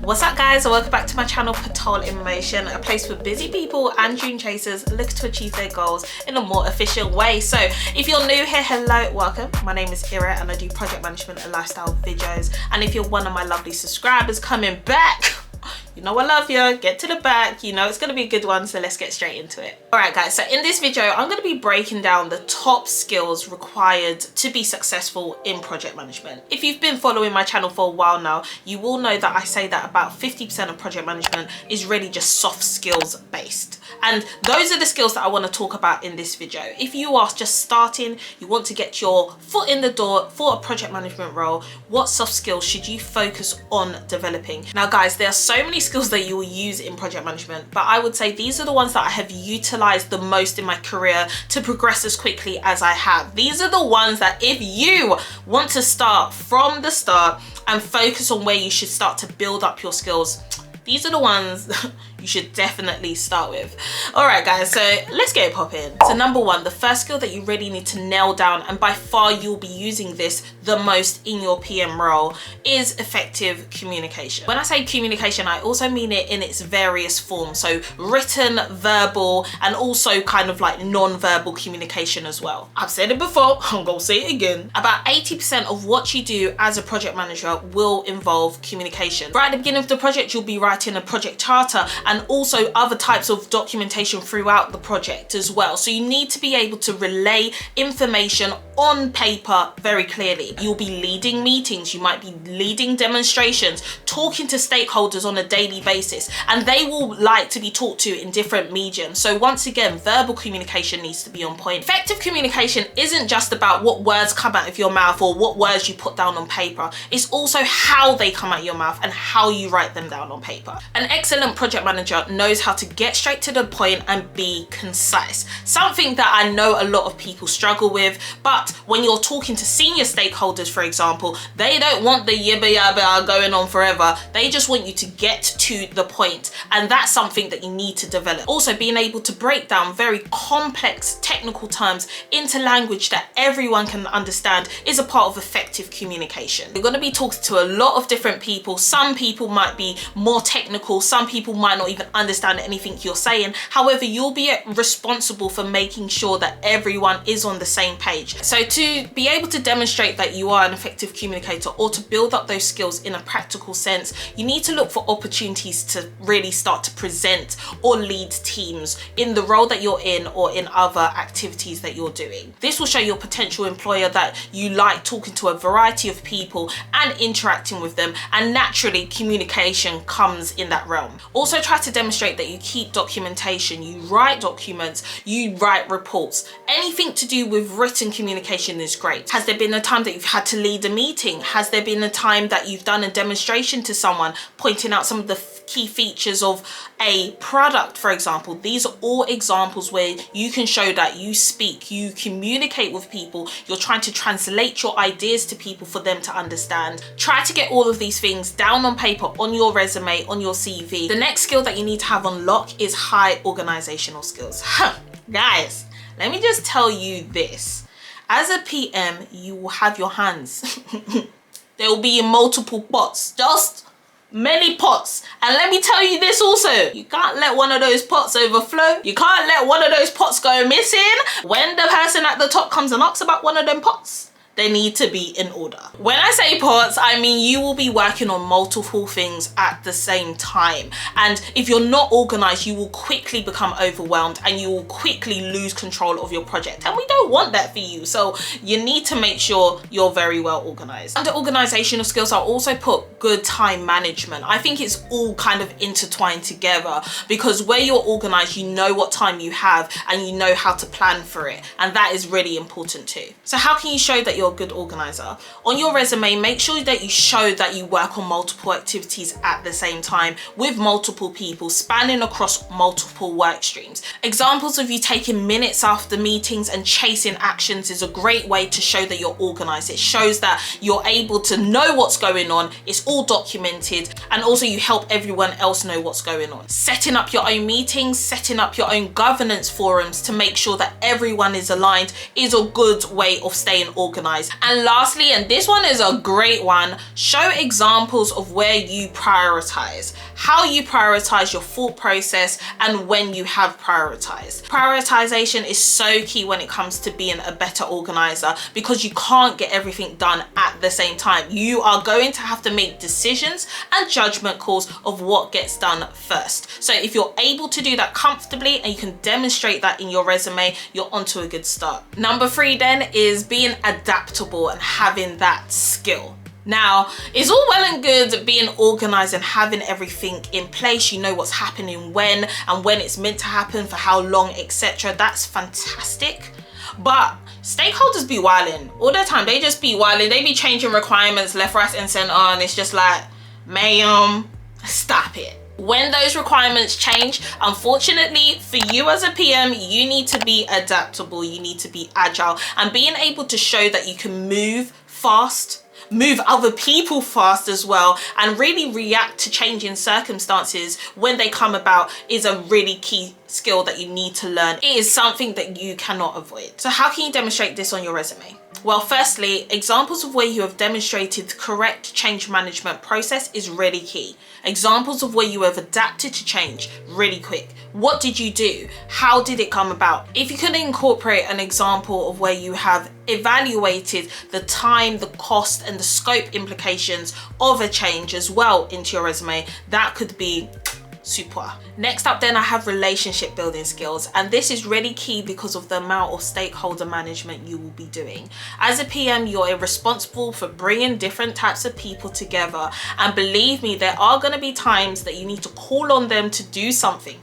What's up guys, welcome back to my channel Pitolinmotionsocial in Motion, a place for busy people and dream chasers looking to achieve their goals in a more efficient way. So if you're new here, hello, welcome. My name is Ira and I do project management and lifestyle videos. And if you're one of my lovely subscribers coming back, you know I love you, get to the back, you know it's gonna be a good one, so let's get straight into it. Alright guys, so in this video I'm gonna be breaking down the top skills required to be successful in project management. If you've been following my channel for a while now, you will know that I say that about 50% of project management is really just soft skills based. And those are the skills that I want to talk about in this video. If you are just starting, you want to get your foot in the door for a project management role, what soft skills should you focus on developing? Now guys, there are so many skills that you will use in project management, but I would say these are the ones that I have utilized the most in my career to progress as quickly as I have. These are the ones that if you want to start from the start and focus on where you should start to build up your skills, these are the ones you should definitely start with. All right guys, so let's get it popping. So number one, the first skill that you really need to nail down, and by far you'll be using this the most in your PM role, is effective communication. When I say communication, I also mean it in its various forms. So written, verbal, and also kind of like non-verbal communication as well. I've said it before, I'm gonna say it again. About 80% of what you do as a project manager will involve communication. Right at the beginning of the project, you'll be writing a project charter and also other types of documentation throughout the project as well. So you need to be able to relay information on paper very clearly. You'll be leading meetings, you might be leading demonstrations, talking to stakeholders on a daily basis, and they will like to be talked to in different mediums. So once again, verbal communication needs to be on point. Effective communication isn't just about what words come out of your mouth or what words you put down on paper. It's also how they come out of your mouth and how you write them down on paper. An excellent project manager knows how to get straight to the point and be concise. Something that I know a lot of people struggle with, but when you're talking to senior stakeholders, for example, they don't want the yibba yabba going on forever. They just want you to get to the point, and that's something that you need to develop. Also, being able to break down very complex technical terms into language that everyone can understand is a part of effective communication. You're going to be talking to a lot of different people. Some people might be more technical, some people might not even understand anything you're saying. However, you'll be responsible for making sure that everyone is on the same page. So to be able to demonstrate that you are an effective communicator, or to build up those skills in a practical sense, you need to look for opportunities to really start to present or lead teams in the role that you're in or in other activities that you're doing. This will show your potential employer that you like talking to a variety of people and interacting with them, and naturally communication comes in that realm. Also try to demonstrate that you keep documentation, you write documents, you write reports. Anything to do with written communication is great. Has there been a time that you've had to lead a meeting? Has there been a time that you've done a demonstration to someone, pointing out some of the key features of a product, for example? These are all examples where you can show that you speak, you communicate with people, you're trying to translate your ideas to people for them to understand. Try to get all of these things down on paper, on your resume, on your CV. The next skill that you need to have on lock is high organizational skills. Guys, let me just tell you this. As a PM, you will have your hands. They will be in multiple pots, just many pots. And let me tell you this also, you can't let one of those pots overflow. You can't let one of those pots go missing. When the person at the top comes and asks about one of them pots, they need to be in order. When I say pots, I mean you will be working on multiple things at the same time. And if you're not organized, you will quickly become overwhelmed and you will quickly lose control of your project. And we don't want that for you. So you need to make sure you're very well organized. Under organizational skills, I'll also put good time management. I think it's all kind of intertwined together, because where you're organized, you know what time you have and you know how to plan for it. And that is really important too. So how can you show that you're a good organizer? On your resume, make sure that you show that you work on multiple activities at the same time with multiple people, spanning across multiple work streams. Examples of you taking minutes after meetings and chasing actions is a great way to show that you're organized. It shows that you're able to know what's going on, it's all documented, and also you help everyone else know what's going on. Setting up your own meetings, setting up your own governance forums to make sure that everyone is aligned is a good way of staying organized organized. And lastly, and this one is a great one, show examples of where you prioritize, how you prioritize your thought process, and when you have prioritized. Prioritization is so key when it comes to being a better organizer, because you can't get everything done at the same time. You are going to have to make decisions and judgment calls of what gets done first. So if you're able to do that comfortably and you can demonstrate that in your resume, you're onto a good start. Number 3 then is being adaptable and having that skill. Now, it's all well and good being organized and having everything in place. You know what's happening when and when it's meant to happen, for how long, etc. That's fantastic. But stakeholders be wilding all the time. They just be wilding. They be changing requirements left, right, and center, and it's just like, ma'am, stop it. When those requirements change, unfortunately for you as a PM, you need to be adaptable, you need to be agile, and being able to show that you can move fast, move other people fast as well, and really react to changing circumstances when they come about is a really key skill that you need to learn. It is something that you cannot avoid. So how can you demonstrate this on your resume? Well, firstly, examples of where you have demonstrated the correct change management process is really key. Examples of where you have adapted to change really quick. What did you do? How did it come about? If you can incorporate an example of where you have evaluated the time, the cost, and the scope implications of a change as well into your resume, that could be super. Next up then, I have relationship building skills, and this is really key because of the amount of stakeholder management you will be doing. As a PM, you're responsible for bringing different types of people together, and believe me, there are going to be times that you need to call on them to do something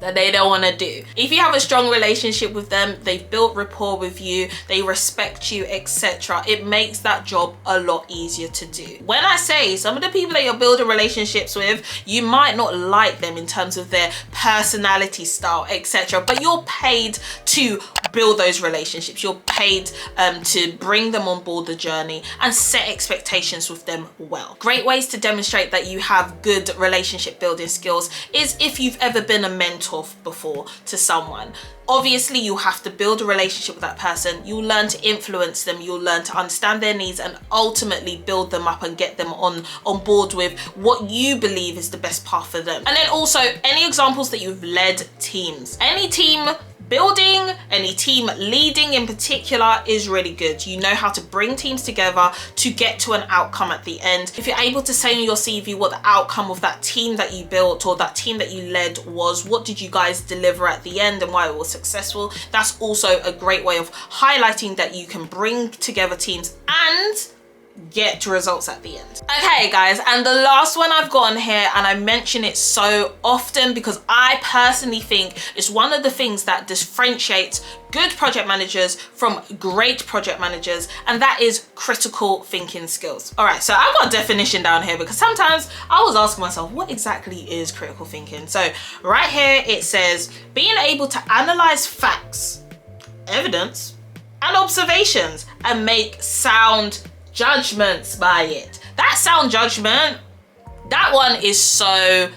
that they don't want to do. If you have a strong relationship with them, they've built rapport with you, they respect you, etc., it makes that job a lot easier to do. When I say some of the people that you're building relationships with, you might not like them in terms of their personality style, etc., but you're paid to build those relationships. You're paid to bring them on board the journey and set expectations with them well. Great ways to demonstrate that you have good relationship building skills is if you've ever been a mentor before to someone. Obviously, you have to build a relationship with that person. You'll learn to influence them. You'll learn to understand their needs and ultimately build them up and get them on board with what you believe is the best path for them. And then also, any examples that you've led teams. Any team building, any team leading in particular is really good. You know how to bring teams together to get to an outcome at the end. If you're able to say on your CV what the outcome of that team that you built or that team that you led was, what did you guys deliver at the end and why it was successful, that's also a great way of highlighting that you can bring together teams and get results at the end. Okay guys, and the last one I've got on here, and I mention it so often because I personally think it's one of the things that differentiates good project managers from great project managers, and that is critical thinking skills. All right, so I've got a definition down here because sometimes I was asking myself, what exactly is critical thinking? So right here it says being able to analyze facts, evidence, and observations and make sound judgments by it. That sound judgment, that one is so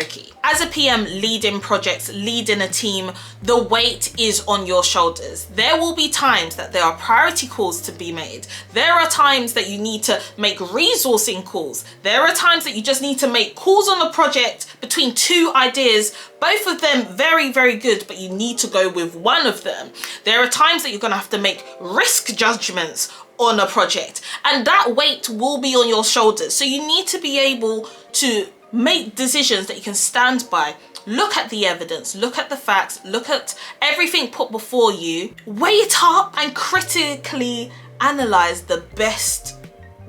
key. As a PM leading projects, leading a team, the weight is on your shoulders. There will be times that there are priority calls to be made. There are times that you need to make resourcing calls. There are times that you just need to make calls on the project between two ideas, both of them very good, but you need to go with one of them. There are times that you're gonna have to make risk judgments on a project, and that weight will be on your shoulders. So you need to be able to make decisions that you can stand by. Look at the evidence, look at the facts, look at everything put before you, weigh it up and critically analyze the best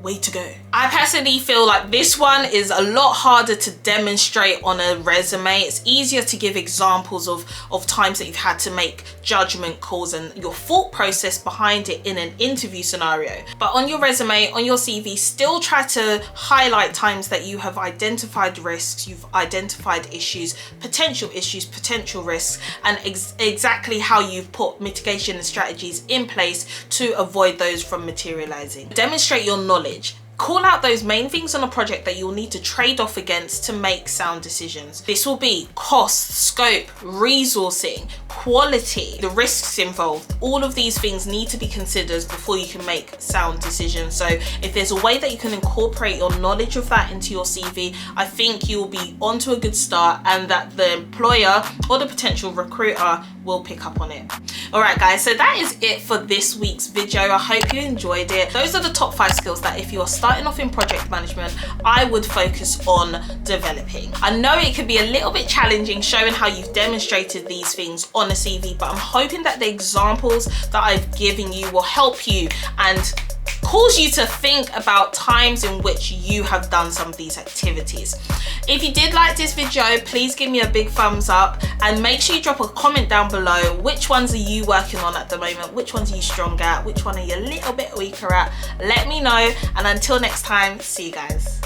way to go. I personally feel like this one is a lot harder to demonstrate on a resume. It's easier to give examples of times that you've had to make judgment calls and your thought process behind it in an interview scenario. But on your resume, on your CV, still try to highlight times that you have identified risks, you've identified issues, potential risks, and exactly how you've put mitigation and strategies in place to avoid those from materializing. Demonstrate your knowledge. Call out those main things on a project that you'll need to trade off against to make sound decisions. This will be cost, scope, resourcing, quality, the risks involved. All of these things need to be considered before you can make sound decisions. So if there's a way that you can incorporate your knowledge of that into your CV, I think you'll be onto a good start, and that the employer or the potential recruiter will pick up on it. All right guys, so that is it for this week's video. I hope you enjoyed it. Those are the top 5 skills that if you're starting off in project management, I would focus on developing. I know it could be a little bit challenging showing how you've demonstrated these things on a CV, but I'm hoping that the examples that I've given you will help you and cause you to think about times in which you have done some of these activities. If you did like this video, please give me a big thumbs up, and make sure you drop a comment down below. Which ones are you working on at the moment? Which ones are you strong at? Which one are you a little bit weaker at? Let me know, and until next time, see you guys.